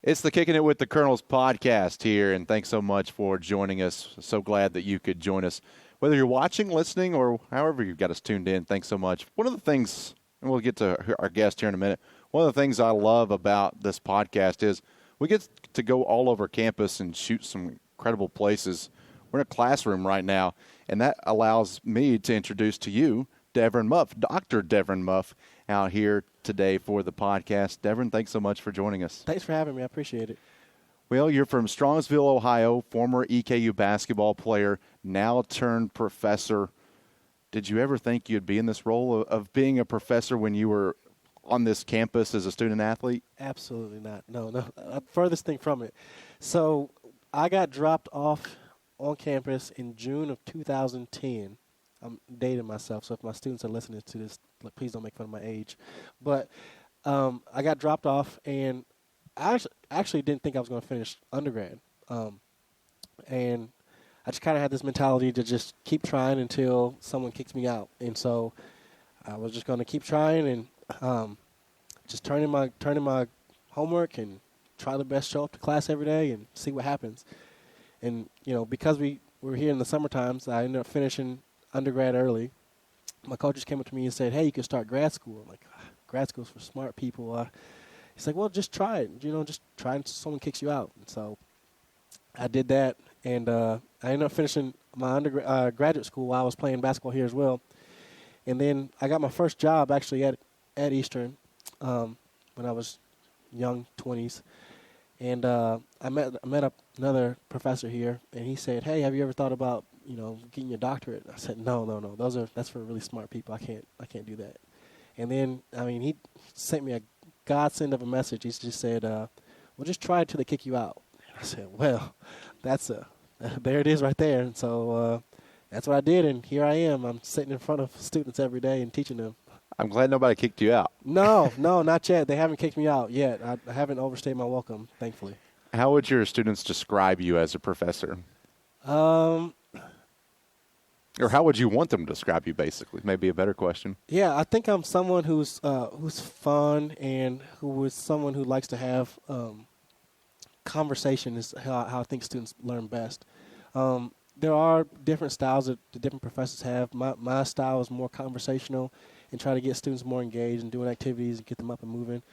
It's the Kicking It with the Colonels podcast here, and thanks so much for joining us. So glad that you could join us. Whether you're watching, listening, or however you've got us tuned in, thanks so much. One of the things, and we'll get to our guest here in a minute, one of the things I love about this podcast is we get to go all over campus and shoot some incredible places. We're in a classroom right now, and that allows me to introduce to you Deverin Muff, Dr. Deverin Muff, out here today for the podcast. Deverin, thanks so much for joining us. Thanks for having me. I appreciate it. Well, you're from Strongsville, Ohio, former EKU basketball player, now turned professor. Did you ever think you'd be in this role of being a professor when you were on this campus as a student athlete? Absolutely not. No. Furthest thing from it. So I got dropped off on campus in June of 2010. I'm dating myself, so if my students are listening to this, please don't make fun of my age. But I got dropped off, and I actually didn't think I was going to finish undergrad. And I just kind of had this mentality to just keep trying until someone kicks me out. And so I was just going to keep trying and just turn in my homework and try the best, show up to class every day and see what happens. And, because we were here in the summer times, I ended up finishing undergrad early. My coaches came up to me and said, "Hey, you can start grad school." I'm like, grad school's for smart people. He's like, "Well, just try it. Just try it until someone kicks you out." And so I did that, and I ended up finishing my graduate school while I was playing basketball here as well. And then I got my first job actually at Eastern when I was young, 20s. And I met up another professor here, and he said, "Hey, have you ever thought about getting your doctorate?" I said, No. That's for really smart people. I can't do that." And then he sent me a godsend of a message. He just said, "Well, just try it till they kick you out." I said, "Well, there it is right there." And so that's what I did, and here I am. I'm sitting in front of students every day and teaching them. I'm glad nobody kicked you out. No, not yet. They haven't kicked me out yet. I haven't overstayed my welcome, thankfully. How would your students describe you as a professor? Or how would you want them to describe you, basically? Maybe a better question. Yeah, I think I'm someone who's fun and someone who likes to have conversation is how I think students learn best. There are different styles that the different professors have. My style is more conversational and try to get students more engaged and doing activities and get them up and moving.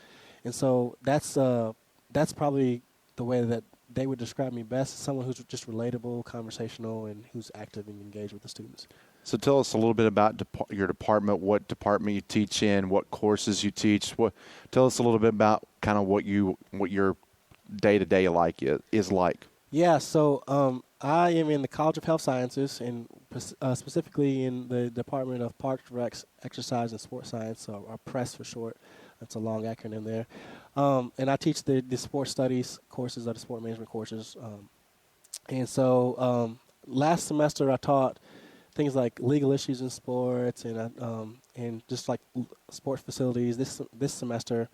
And so that's probably the way that they would describe me best, someone who's just relatable, conversational, and who's active and engaged with the students. So tell us a little bit about your department, what department you teach in, what courses you teach. Tell us a little bit about kind of what your day-to-day is like. Yeah, so I am in the College of Health Sciences, and specifically in the Department of Parks, Recs, Exercise, and Sports Science, or PRESS for short. That's a long acronym there. And I teach the sports studies courses, or the sport management courses. And so last semester I taught things like legal issues in sports and just like sports facilities. This semester,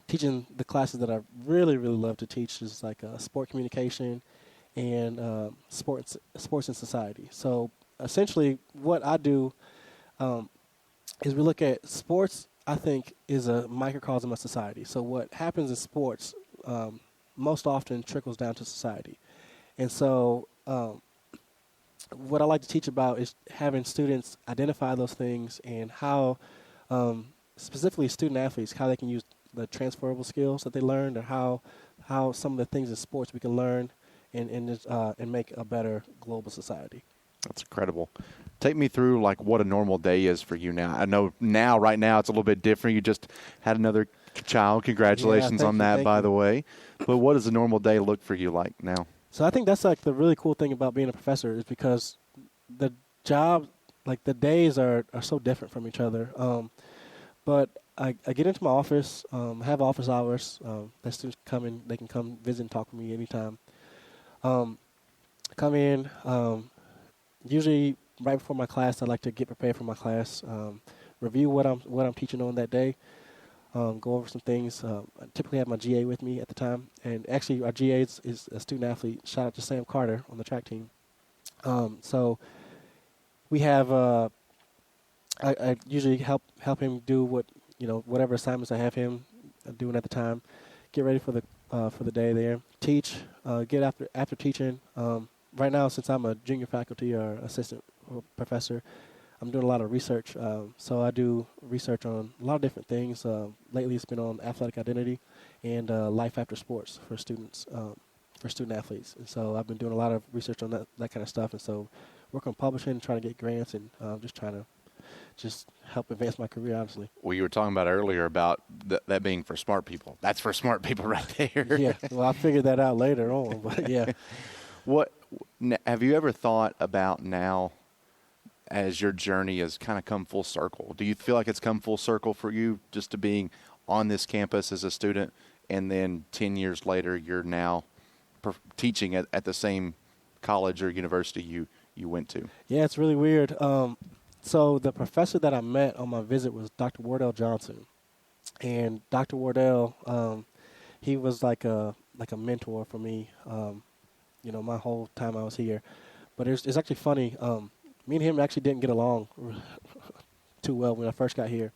teaching the classes that I really, really love to teach is like sport communication and sports and society. So essentially what I do is we look at sports. I think is a microcosm of society. So what happens in sports most often trickles down to society. And so what I like to teach about is having students identify those things and how specifically student athletes, how they can use the transferable skills that they learned, or how some of the things in sports we can learn and make a better global society. That's incredible. Take me through like what a normal day is for you now. I know right now it's a little bit different. You just had another child. Congratulations on that, by the way. But what does a normal day look for you like now? So I think that's like the really cool thing about being a professor is because the job, like the days are so different from each other. But I get into my office, have office hours. That students come in, they can come visit and talk with me anytime. Come in, usually right before my class, I like to get prepared for my class, review what I'm teaching on that day, go over some things. I typically have my GA with me at the time, and actually our GA is a student athlete. Shout out to Sam Carter on the track team. So we have I usually help him do whatever assignments I have him doing at the time, get ready for the for the day there. Teach, get after teaching. Right now, since I'm a junior faculty or assistant professor, I'm doing a lot of research. So I do research on a lot of different things. Lately, it's been on athletic identity and life after sports for students, for student athletes. And so I've been doing a lot of research on that kind of stuff. And so work on publishing, trying to get grants, and just trying to help advance my career, honestly. Well, you were talking about earlier about that being for smart people. That's for smart people right there. Yeah, well, I figured that out later on, but yeah. What have you ever thought about now as your journey has kind of come full circle? Do you feel like it's come full circle for you just to being on this campus as a student, and then 10 years later you're now teaching at the same college or university you went to? Yeah, it's really weird. So the professor that I met on my visit was Dr. Wardell Johnson. And Dr. Wardell, he was like a mentor for me, my whole time I was here. But it's actually funny. Me and him actually didn't get along too well when I first got here.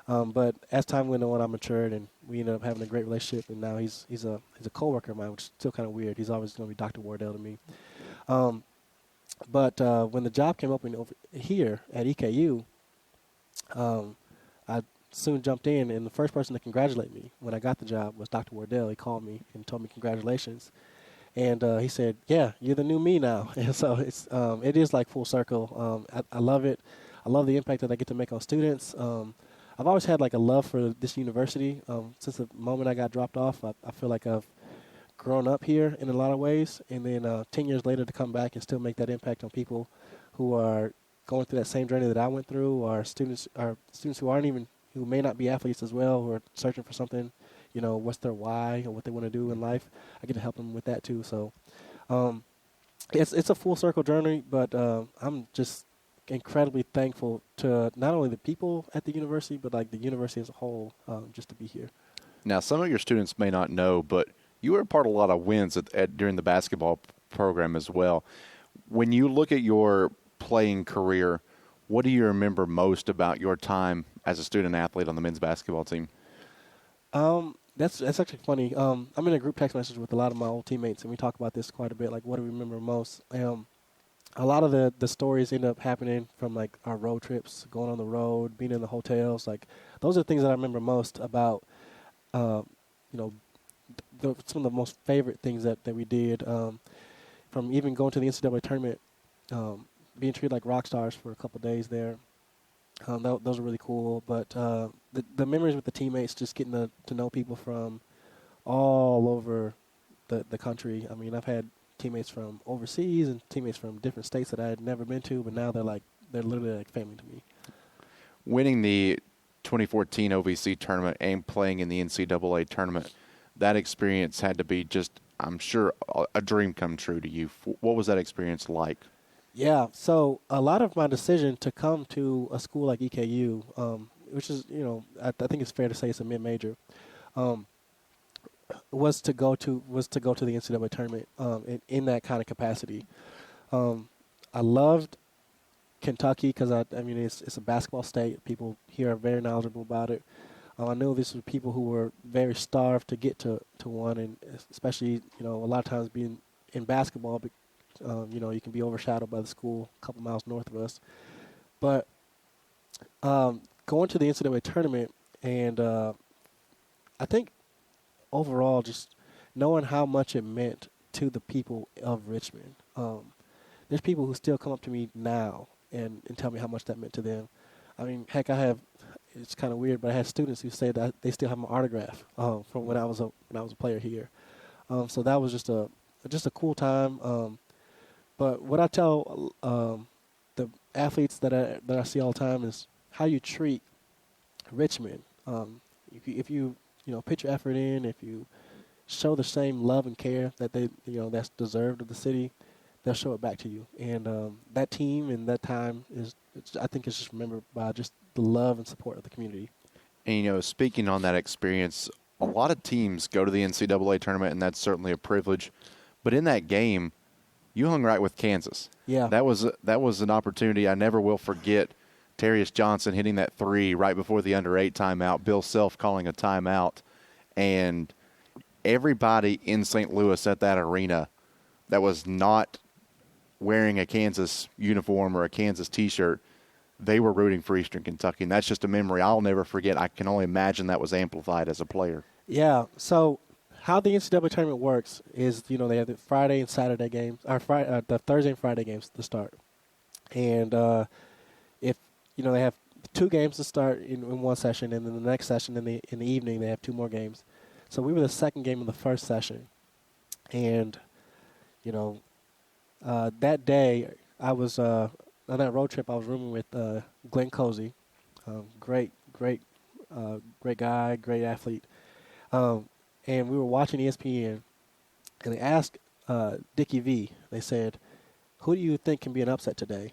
But as time went on, I matured, and we ended up having a great relationship. And now he's a coworker of mine, which is still kind of weird. He's always going to be Dr. Wardell to me. But when the job came open over here at EKU, I soon jumped in, and the first person to congratulate me when I got the job was Dr. Wardell. He called me and told me congratulations. And he said, "Yeah, you're the new me now." And so it is like full circle. I love it. I love the impact that I get to make on students. I've always had like a love for this university. Since the moment I got dropped off, I feel like I've grown up here in a lot of ways. And then 10 years later to come back and still make that impact on people who are going through that same journey that I went through, or students who may not be athletes as well, who are searching for something. What's their why or what they want to do in life. I get to help them with that too. So it's a full circle journey, but I'm just incredibly thankful to not only the people at the university, but like the university as a whole, just to be here. Now, some of your students may not know, but you were a part of a lot of wins during the basketball program as well. When you look at your playing career, what do you remember most about your time as a student athlete on the men's basketball team? That's actually funny. I'm in a group text message with a lot of my old teammates, and we talk about this quite a bit, like what do we remember most. A lot of the stories end up happening from like our road trips, going on the road, being in the hotels. Like those are things that I remember most about, some of the most favorite things that we did, from even going to the NCAA tournament, being treated like rock stars for a couple of days there. Those are really cool. But the memories with the teammates, just getting to know people from all over the country. I mean, I've had teammates from overseas and teammates from different states that I had never been to, but now they're literally like family to me. Winning the 2014 OVC tournament and playing in the NCAA tournament, that experience had to be just, I'm sure, a dream come true to you. What was that experience like? Yeah, so a lot of my decision to come to a school like EKU, which is, I think it's fair to say it's a mid-major, was to go to the NCAA tournament in that kind of capacity. I loved Kentucky because it's a basketball state. People here are very knowledgeable about it. I knew these were people who were very starved to get to one, and especially a lot of times being in basketball. You can be overshadowed by the school a couple miles north of us. But going to the NCAA tournament, and I think overall just knowing how much it meant to the people of Richmond. There's people who still come up to me now and tell me how much that meant to them. I mean, heck, it's kind of weird, but I had students who say that they still have my autograph from when I was a player here. So that was just a cool time. But what I tell the athletes that I see all the time is how you treat Richmond. If you put your effort in, if you show the same love and care that that's deserved of the city, they'll show it back to you. And that team and that time I think is just remembered by just the love and support of the community. And speaking on that experience, a lot of teams go to the NCAA tournament, and that's certainly a privilege. But in that game, you hung right with Kansas. Yeah. That was an opportunity I never will forget. Terrius Johnson hitting that three right before the under-8 timeout, Bill Self calling a timeout, and everybody in St. Louis at that arena that was not wearing a Kansas uniform or a Kansas T-shirt, they were rooting for Eastern Kentucky, and that's just a memory I'll never forget. I can only imagine that was amplified as a player. Yeah. So how the NCAA tournament works is, they have the Friday and Saturday games, or the Thursday and Friday games to start, and if they have 2 games to start in one session, and then the next session in the evening they have 2 more games. So we were the second game of the first session, and that day I was on that road trip. I was rooming with Glenn Cozy, great guy, great athlete, and we were watching ESPN, and they asked Dickie V. They said, "Who do you think can be an upset today?"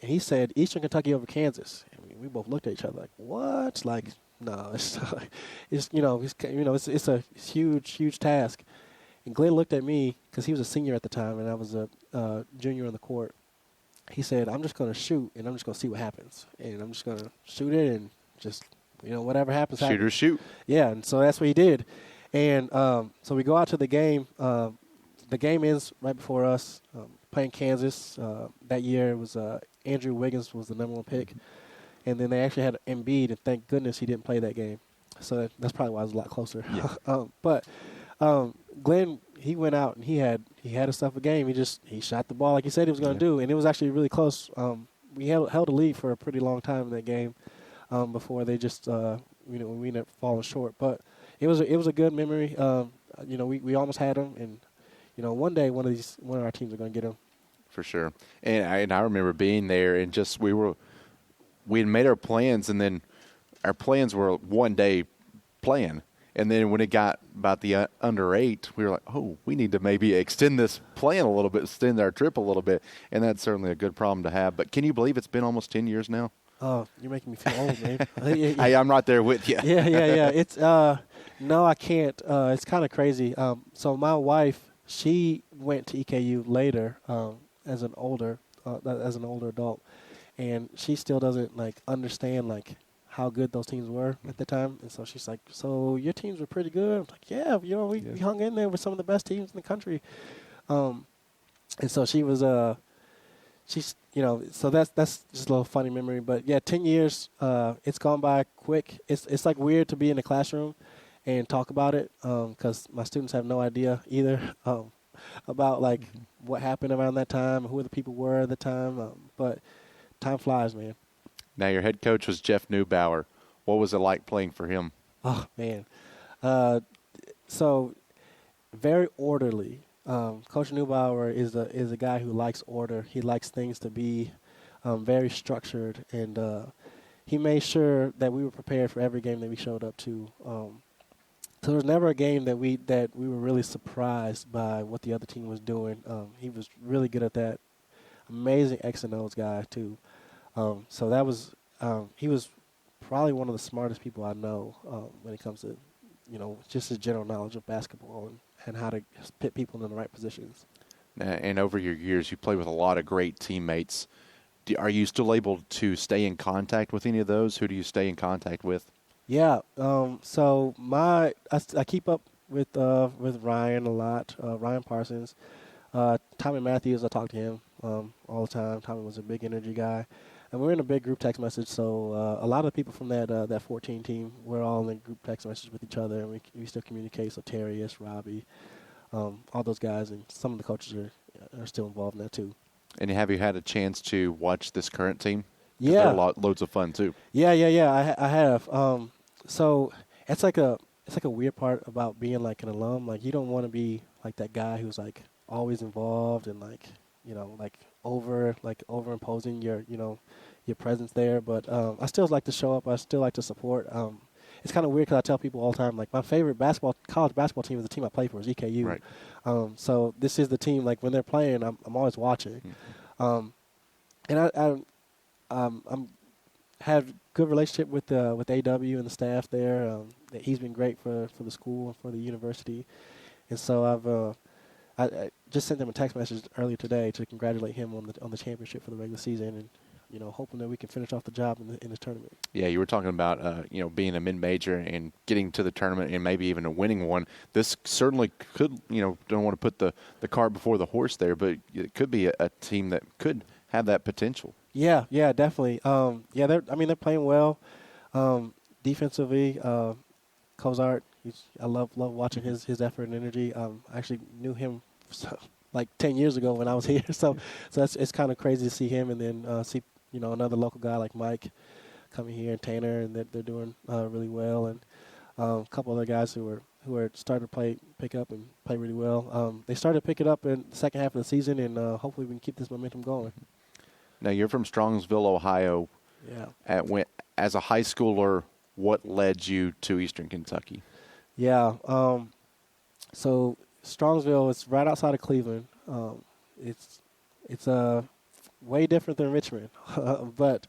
And he said, "Eastern Kentucky over Kansas." And we both looked at each other like, "What?" Like, no, it's a huge task. And Glenn looked at me because he was a senior at the time, and I was a junior on the court. He said, "I'm just going to shoot, and I'm just going to see what happens. And I'm just going to shoot it, and just whatever happens, happens." Shoot or shoot. Yeah, and so that's what he did. And so we go out to the game. The game ends right before us playing Kansas. That year it was Andrew Wiggins was the number 1 pick. And then they actually had Embiid, and thank goodness he didn't play that game. So that's probably why it was a lot closer. Yeah. But Glenn, he went out and he had himself a game. He shot the ball like he said he was going to do, and it was actually really close. We held a lead for a pretty long time in that game before they just we ended up falling short. But it was a good memory. We almost had him, and one day one of our teams are going to get him. For sure. And I remember being there, and just we had made our plans, and then our plans were one day plan. And then when it got about the under 8, we were like, oh, we need to maybe extend this plan a little bit, extend our trip a little bit. And that's certainly a good problem to have. But can you believe it's been almost 10 years now? Oh, you're making me feel old, man. Hey, I'm right there with you. Yeah. It's no, I can't. It's kind of crazy. So my wife, she went to EKU later as an older adult, and she still doesn't understand how good those teams were at the time. And so she's like, "So your teams were pretty good?" I was like, "Yeah, we hung in there with some of the best teams in the country." And so she was so that's just a little funny memory. But yeah, 10 years, it's gone by quick. It's weird to be in the classroom and talk about it because my students have no idea either about what happened around that time, who the people were at the time. But time flies, man. Now, your head coach was Jeff Neubauer. What was it like playing for him? Oh, man. So very orderly. Coach Neubauer is a guy who likes order. He likes things to be very structured, and he made sure that we were prepared for every game that we showed up to. So there was never a game that we were really surprised by what the other team was doing. He was really good at that. Amazing X and O's guy too. So that was he was probably one of the smartest people I know when it comes to just his general knowledge of basketball and how to put people in the right positions. And over your years, you played with a lot of great teammates. Are you still able to stay in contact with any of those? Who do you stay in contact with? Yeah. So I keep up with Ryan a lot. Ryan Parsons, Tommy Matthews. I talk to him all the time. Tommy was a big energy guy, and we're in a big group text message. So a lot of the people from that 14 team, we're all in a group text message with each other, and we still communicate. So Terrius, Robbie, all those guys, and some of the coaches are still involved in that too. And have you had a chance to watch this current team? Yeah, they're loads of fun too. Yeah. I have. So it's like a weird part about being an alum. You don't want to be that guy who's always involved and over imposing your presence there. But I still like to show up. I still like to support. It's kind of weird because I tell people all the time my favorite college basketball team is the team I play for is EKU. Right. So this is the team when they're playing. I'm always watching. And I'm have good relationship with AW and the staff there. He's been great for the school and for the university, and so I just sent him a text message earlier today to congratulate him on the championship for the regular season, and hoping that we can finish off the job in the tournament. Yeah, you were talking about being a mid-major and getting to the tournament and maybe even a winning one. This certainly could, don't want to put the cart before the horse there, but it could be a team that could have that potential. Yeah, definitely. They're playing well. Defensively, Cozart, I love watching his effort and energy. I actually knew him like 10 years ago when I was here, so it's kind of crazy to see him and then see another local guy like Mike coming here and Tanner, and they're doing really well, and a couple other guys who are starting to pick up and play really well. They started to pick it up in the second half of the season, and hopefully we can keep this momentum going. Now you're from Strongsville, Ohio. Yeah. As a high schooler, what led you to Eastern Kentucky? Yeah. So Strongsville is right outside of Cleveland. It's way different than Richmond, but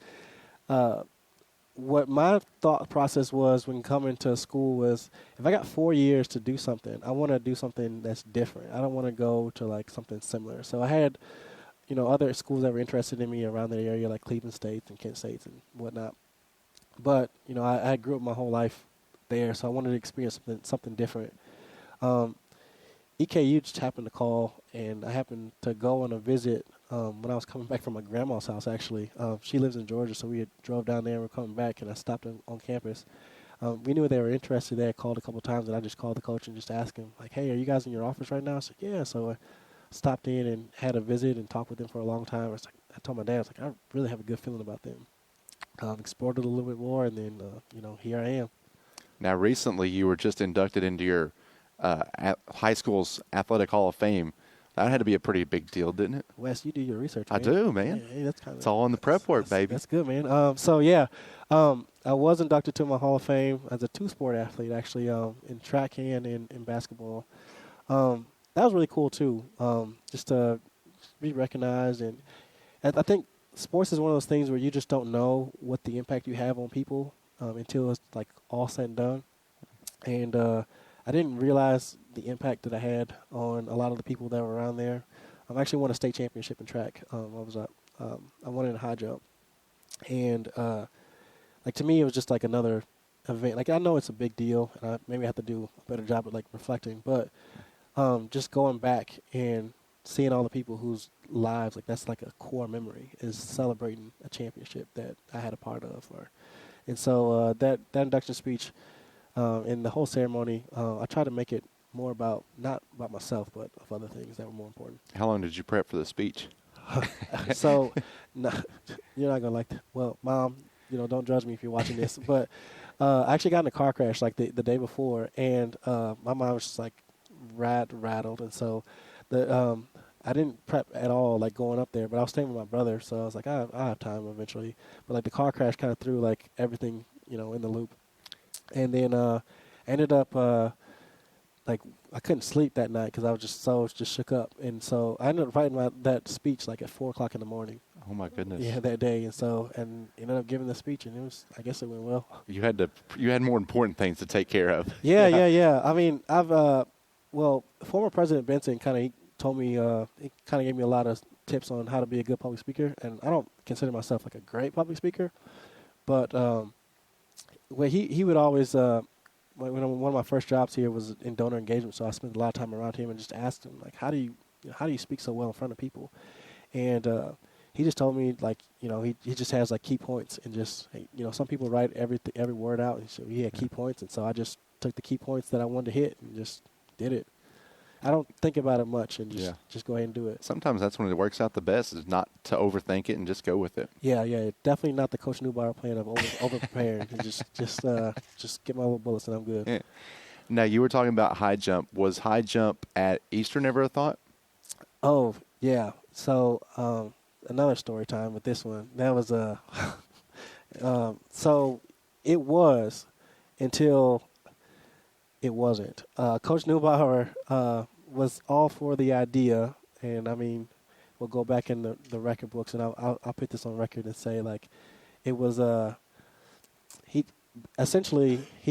what my thought process was when coming to school was, if I got 4 years to do something, I want to do something that's different. I don't want to go to like something similar. So I had, other schools that were interested in me around the area, like Cleveland State and Kent State and whatnot. But I grew up my whole life there, so I wanted to experience something different. EKU just happened to call, and I happened to go on a visit when I was coming back from my grandma's house, actually. She lives in Georgia, so we had drove down there and were coming back, and I stopped on campus. We knew they were interested. They had called a couple times, and I just called the coach and just asked him, like, hey, are you guys in your office right now? I said, yeah. So I stopped in and had a visit and talked with them for a long time. I told my dad, I was like, I really have a good feeling about them. Explored it a little bit more, and then, here I am. Now, recently you were just inducted into your high school's Athletic Hall of Fame. That had to be a pretty big deal, didn't it? Wes, you do your research, man. I do, man. Yeah, that's it's all on the prep work, baby. That's good, man. I was inducted to my Hall of Fame as a two-sport athlete, actually, in track and in basketball. That was really cool, too, just to be recognized. And I think sports is one of those things where you just don't know what the impact you have on people until it's, like, all said and done. And I didn't realize the impact that I had on a lot of the people that were around there. I actually won a state championship in track. I won it in high jump. And, to me, it was just like another event. Like, I know it's a big deal, and maybe I have to do a better job at, like, reflecting. But just going back and seeing all the people whose lives, like, that's like a core memory, is celebrating a championship that I had a part of. And so that induction speech and the whole ceremony, I tried to make it more about, not about myself, but of other things that were more important. How long did you prep for the speech? So, no, you're not going to like that. Well, Mom, don't judge me if you're watching this. But I actually got in a car crash like the day before, and my mom was just like rattled. And so I didn't prep at all, like, going up there, but I was staying with my brother, so I was like, I'll have time eventually. But, like, the car crash kind of threw, like, everything, in the loop. And then ended up, like, I couldn't sleep that night because I was just shook up. And so I ended up writing that speech, like, at 4 o'clock in the morning. Oh, my goodness. Yeah, that day. And ended up giving the speech, and I guess it went well. You had more important things to take care of. Yeah. I mean, former President Benson kind of told me, he kind of gave me a lot of tips on how to be a good public speaker. And I don't consider myself like a great public speaker, but he would always, one of my first jobs here was in donor engagement, so I spent a lot of time around him and just asked him, like, how do you speak so well in front of people? And he just told me, like, he just has, like, key points, and just, some people write every word out, and so he had key points, and so I just took the key points that I wanted to hit and just did it. I don't think about it much and just go ahead and do it. Sometimes that's when it works out the best, is not to overthink it and just go with it. Yeah, definitely not the Coach Newbauer plan of over preparing. just get my little bullets and I'm good. Yeah. Now, you were talking about high jump. Was high jump at Eastern ever a thought? Oh, yeah. So another story time with this one. That was so it was until it wasn't. Coach Newbauer was all for the idea, and I mean, we'll go back in the record books, and I'll put this on record and say, like, it was he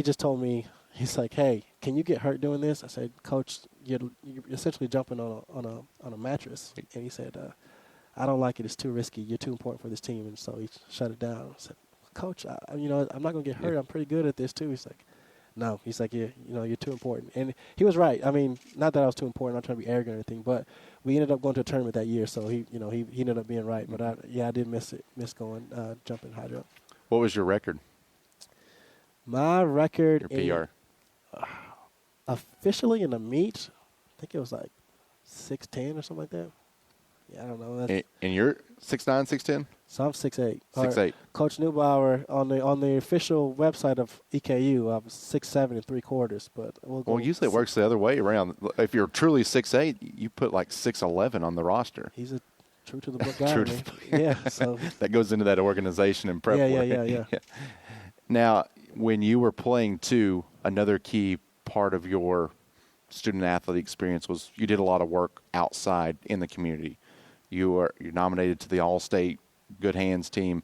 just told me, he's like, hey, can you get hurt doing this? I said, Coach, you're essentially jumping on a mattress, and he said, I don't like it. It's too risky. You're too important for this team. And so he shut it down. I said, Coach, I'm not going to get hurt. I'm pretty good at this too. He's like, no. He's like, you're too important. And he was right. I mean, not that I was too important. I'm not trying to be arrogant or anything, but we ended up going to a tournament that year. So he ended up being right. But I did miss going jumping high jump. What was your record? My record. Your PR. Officially in the meet, I think it was like 6'10" or something like that. Yeah, I don't know. And you're 6'9", 6'10"? So I'm 6'8". 6'8". Coach Neubauer on the official website of EKU, I was 6'7" and 3/4. But well, usually it works the other way around. If you're truly 6'8", you put like 6'11" on the roster. He's a true to the book guy. True to the book. Yeah, so that goes into that organization and prep work. Yeah. Now, when you were playing too, another key part of your student athlete experience was you did a lot of work outside in the community. You're nominated to the All-State Good Hands team.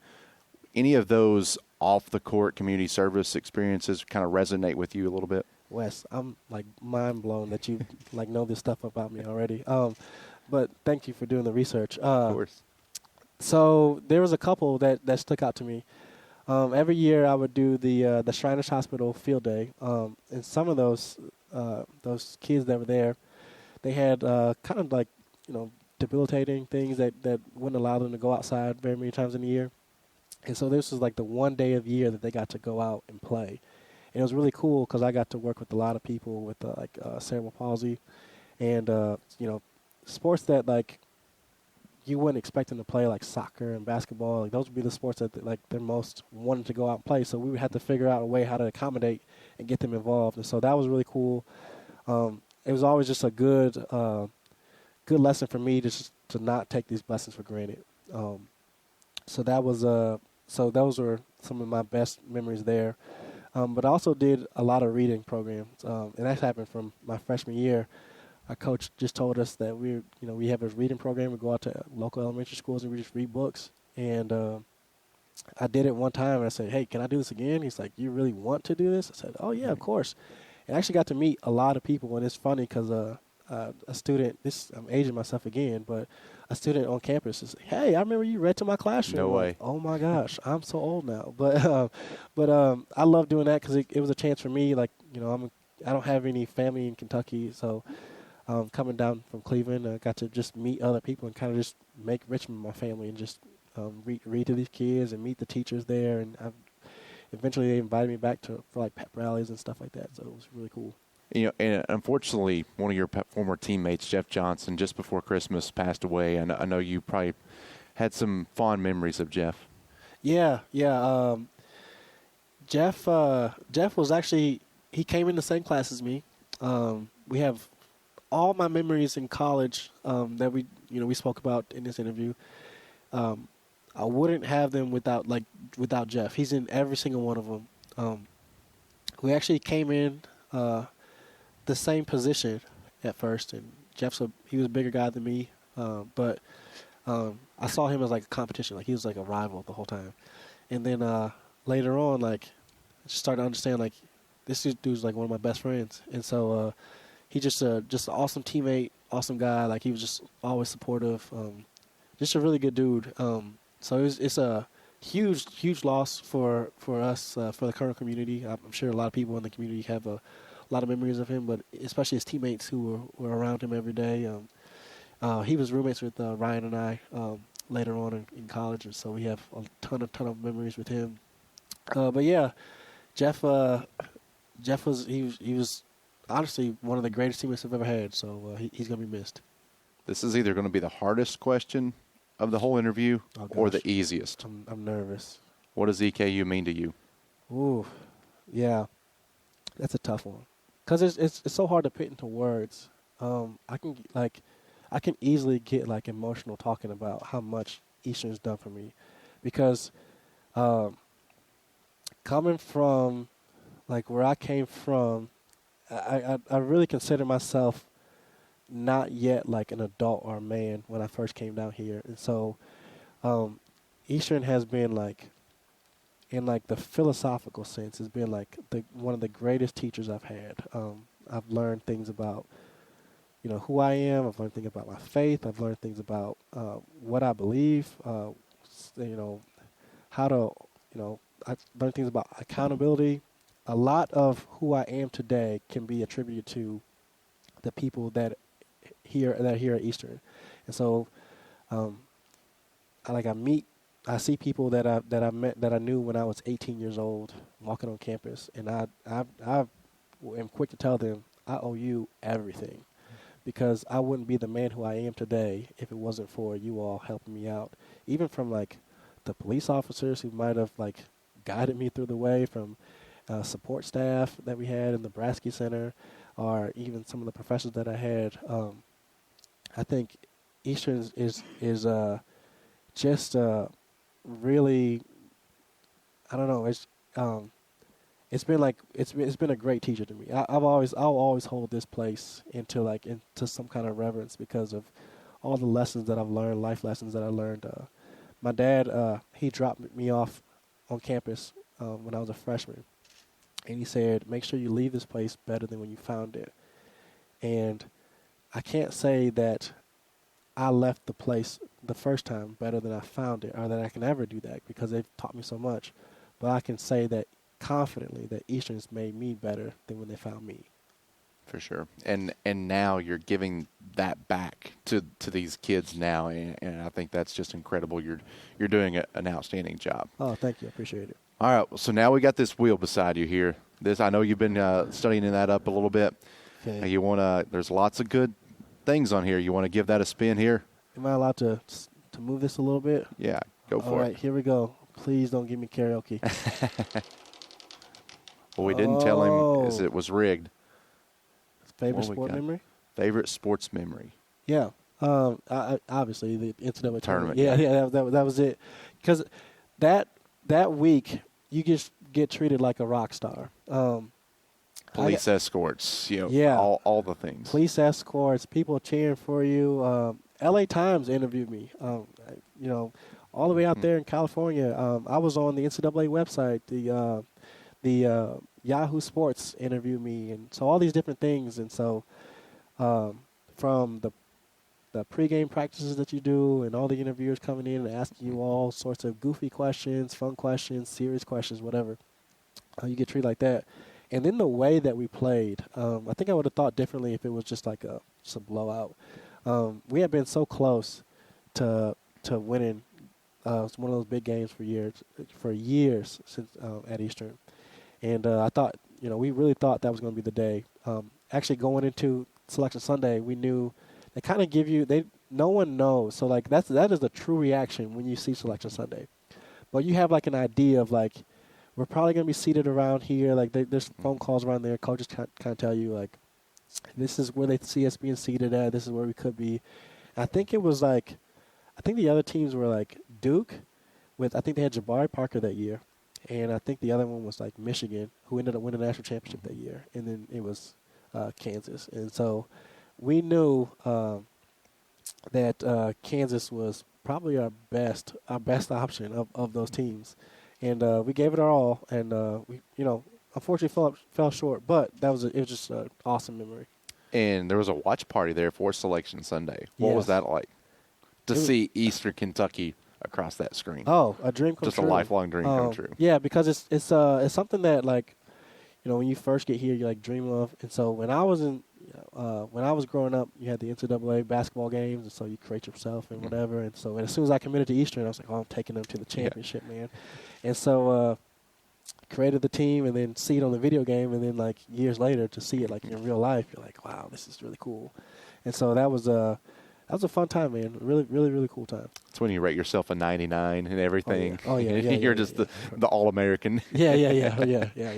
Any of those off-the-court community service experiences kind of resonate with you a little bit? Wes, I'm like mind blown that you like know this stuff about me already. But thank you for doing the research. Of course. So there was a couple that stuck out to me. Every year I would do the Shriners Hospital field day, and some of those kids that were there, they had kind of like debilitating things that wouldn't allow them to go outside very many times in a year, and so this was like the one day of year that they got to go out and play, and it was really cool because I got to work with a lot of people with cerebral palsy, and sports that like you wouldn't expect them to play, like soccer and basketball. Like those would be the sports that like they're most wanted to go out and play. So we would have to figure out a way how to accommodate and get them involved. And so that was really cool. It was always just a good lesson for me to not take these blessings for granted. So those were some of my best memories there. But I also did a lot of reading programs, and that happened from my freshman year. Our coach just told us that we have a reading program. We go out to local elementary schools and we just read books. And I did it one time, and I said, "Hey, can I do this again?" He's like, "You really want to do this?" I said, "Oh yeah, of course." And I actually got to meet a lot of people, and it's funny because a student, I'm aging myself again, but a student on campus is like, "Hey, I remember you read to my classroom." No way. Like, oh my gosh, I'm so old now. But I love doing that because it was a chance for me. Like I don't have any family in Kentucky, so. Coming down from Cleveland, I got to just meet other people and kind of just make Richmond my family and just read to these kids and meet the teachers there. And eventually they invited me back for like pep rallies and stuff like that. So it was really cool. And unfortunately, one of your former teammates, Jeff Johnson, just before Christmas passed away. And I know you probably had some fond memories of Jeff. Yeah. Jeff was actually, he came in the same class as me. We have all my memories in college that we spoke about in this interview. I wouldn't have them without Jeff. He's in every single one of them. We actually came in the same position at first, and he was a bigger guy than me, but I saw him as like a competition, like he was like a rival the whole time. And then later on, like I just started to understand like this dude's like one of my best friends, and so. He's just an awesome teammate, awesome guy. Like he was just always supportive. Just a really good dude. So it's a huge loss for us, for the current community. I'm sure a lot of people in the community have a lot of memories of him, but especially his teammates who were around him every day. He was roommates with Ryan and I later on in college, and so we have a ton of memories with him. But yeah, Jeff was honestly one of the greatest teammates I've ever had, so he's going to be missed. This is either going to be the hardest question of the whole interview or the easiest. I'm nervous. What does EKU mean to you? Ooh, yeah, that's a tough one because it's so hard to put into words. I can easily get like emotional talking about how much Eastern's done for me, because coming from like where I came from. I really consider myself not yet like an adult or a man when I first came down here. And so Eastern has been like, in like the philosophical sense, has been like one of the greatest teachers I've had. I've learned things about, who I am. I've learned things about my faith. I've learned things about what I believe. How to, I've learned things about accountability. A lot of who I am today can be attributed to the people that here at Eastern, and so I see people that I met that I knew when I was 18 years old walking on campus, and I am quick to tell them I owe you everything, because I wouldn't be the man who I am today if it wasn't for you all helping me out, even from like the police officers who might have like guided me through the way, from support staff that we had in the Brasky Center, or even some of the professors that I had. I think Eastern is just really, I don't know. It's been a great teacher to me. I'll always hold this place into some kind of reverence because of all the lessons that I've learned, life lessons that I learned. My dad, he dropped me off on campus when I was a freshman, and he said, "Make sure you leave this place better than when you found it." And I can't say that I left the place the first time better than I found it, or that I can ever do that, because they've taught me so much. But I can say that confidently that Eastern's made me better than when they found me. For sure. And now you're giving that back to these kids now, and I think that's just incredible. You're doing an outstanding job. Oh, thank you. I appreciate it. All right, so now we got this wheel beside you here. I know you've been studying that up a little bit. Okay. There's lots of good things on here. You want to give that a spin here? Am I allowed to move this a little bit? Yeah, go for it. All right, here we go. Please don't give me karaoke. What we didn't tell him is it was rigged. Favorite sport memory? Favorite sports memory. Yeah. Obviously, the NCAA tournament. Yeah, that was it. Because that week, you just get treated like a rock star. Police escorts, yeah, all the things. Police escorts, people cheering for you. L.A. Times interviewed me. All the way out there in California. I was on the NCAA website. The Yahoo Sports interviewed me, and so all these different things. And so from the pregame practices that you do, and all the interviewers coming in and asking you all sorts of goofy questions, fun questions, serious questions, whatever, you get treated like that. And then the way that we played, I think I would have thought differently if it was just like a blowout. We had been so close to winning one of those big games for years since at Eastern, and I thought, we really thought that was going to be the day. Actually, going into Selection Sunday, we knew they kind of give you no one knows, so like that is the true reaction when you see Selection Sunday, but you have like an idea of like, we're probably going to be seated around here. Like, there's phone calls around there. Coaches kind of tell you, like, this is where they see us being seated at. This is where we could be. I think it was like, I think the other teams were like Duke I think they had Jabari Parker that year. And I think the other one was like Michigan, who ended up winning the national championship that year. And then it was Kansas. And so we knew that Kansas was probably our best option of those teams. And we gave it our all, and we, unfortunately fell short. But it was just an awesome memory. And there was a watch party there for Selection Sunday. What was that like to see Eastern Kentucky across that screen? Oh, a dream come true. Just a lifelong dream come true. Yeah, because it's something that, like, when you first get here, you like dream of. And so when I was growing up, you had the NCAA basketball games, and so you create yourself and whatever. And so as soon as I committed to Eastern, I was like, I'm taking them to the championship, man. And so created the team, and then see it on the video game, and then like years later to see it like in real life, you're like, wow, this is really cool. And so that was a fun time, man. Really, really, really cool time. It's when you rate yourself a 99 and everything. Oh yeah. You're just the All-American. Yeah.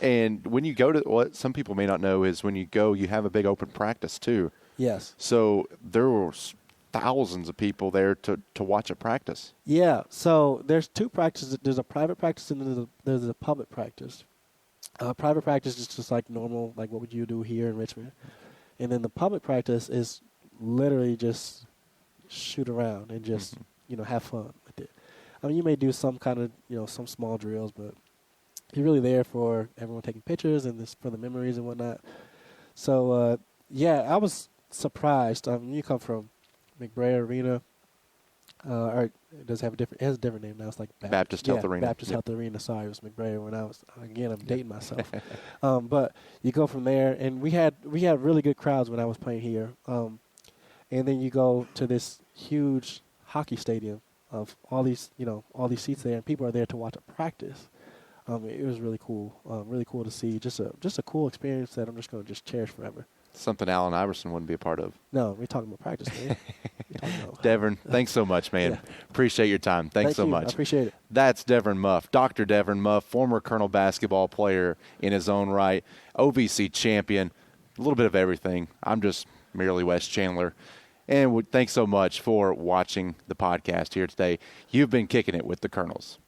And when you go to, what some people may not know is when you go, you have a big open practice too. Yes. So there were thousands of people there to watch a practice. Yeah. So there's two practices. There's a private practice and there's a public practice. Private practice is just like normal, like what would you do here in Richmond. And then the public practice is literally just shoot around and just, have fun with it. I mean, you may do some kind of, some small drills, but you're really there for everyone taking pictures and this for the memories and whatnot. So, I was surprised. You come from McBrayer Arena, or it does have it has a different name now. It's like Baptist Health Arena. Baptist Health Arena. Sorry, it was McBrayer when I was. Again, I'm dating myself. But you go from there, and we had really good crowds when I was playing here. And then you go to this huge hockey stadium of all these seats there, and people are there to watch a practice. It was really cool to see. Just a cool experience that I'm just going to cherish forever. Something Allen Iverson wouldn't be a part of. No, we're talking about practice, man. Deverin, thanks so much, man. Yeah. Appreciate your time. Thanks so much. I appreciate it. That's Deverin Muff, Dr. Deverin Muff, former Colonel basketball player in his own right, OVC champion, a little bit of everything. I'm just merely Wes Chandler. And thanks so much for watching the podcast here today. You've been kicking it with the Colonels.